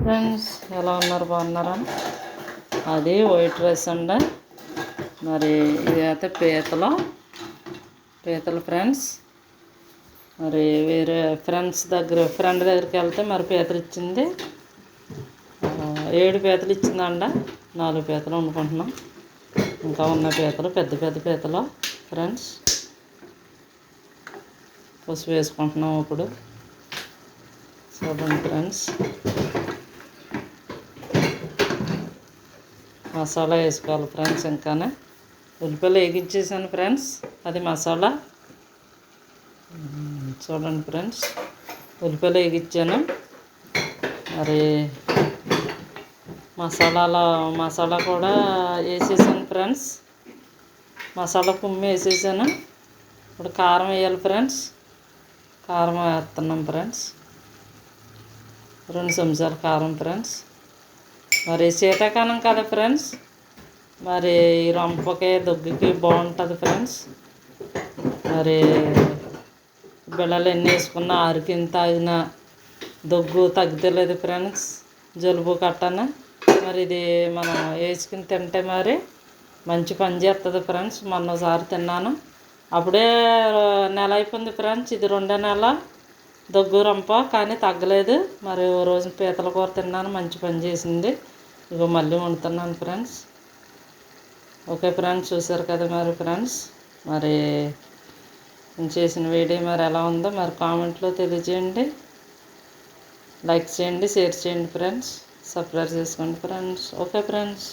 Friends ఎలా ఉన్నారు, బాగున్నారా? అది వైట్ రైస్ అండి. మరి ఇది అయితే పీతలు ఫ్రెండ్స్. మరి వేరే ఫ్రెండ్ దగ్గరికి వెళ్తే మరి పీతలు ఇచ్చింది. 7 పీతలు ఇచ్చిందండి. 4 పీతలు వండుకుంటున్నాం. ఇంకా ఉన్న పీతలు పెద్ద పీతలు ఫ్రెండ్స్. పసుపు వేసుకుంటున్నాం ఇప్పుడు. చూడండి ఫ్రెండ్స్, మసాలా వేసుకోవాలి ఫ్రెండ్స్. ఇంకానే ఉల్లిపాయలు వేగించేసాను ఫ్రెండ్స్. అది మసాలా. చూడండి ఫ్రెండ్స్, ఉల్లిపాయలు వేగించాను. మరి మసాలా కూడా వేసేసాను ఫ్రెండ్స్. మసాలా కుమ్మి వేసేసాను. ఇప్పుడు కారం వేయాలి ఫ్రెండ్స్. కారం వేస్తున్నాం ఫ్రెండ్స్. 2 చెంచాలు కారం ఫ్రెండ్స్. మరి శీతాకాలం కదా ఫ్రెండ్స్, మరి రంపకి దగ్గుకి బాగుంటుంది ఫ్రెండ్స్. మరి బిళ్ళలు ఎన్ని వేసుకున్నా ఆరికిన తాగిన దగ్గు తగ్గలేదు ఫ్రెండ్స్. జలుబు కట్టన మరి ఇది మనం వేసుకుని తింటే మరి మంచి పని చేస్తుంది ఫ్రెండ్స్. మొన్నసారి తిన్నాను, అప్పుడే నెల అయిపోయింది ఫ్రెండ్స్. ఇది 2వ నెల దగ్గు రంప, కానీ తగ్గలేదు. మరి ఓ రోజు పీతల కూర తిన్నాను, మంచి పని చేసింది. ఇగో మళ్ళీ వండుతున్నాను ఫ్రెండ్స్. ఓకే ఫ్రెండ్స్, చూసారు కదా మరి ఫ్రెండ్స్. మరి నేను చేసిన వీడియో మరి ఎలా ఉందో మరి కామెంట్లో తెలియజేయండి. లైక్ చేయండి, షేర్ చేయండి ఫ్రెండ్స్. సబ్స్క్రైబ్ చేసుకోండి ఫ్రెండ్స్. Okay friends.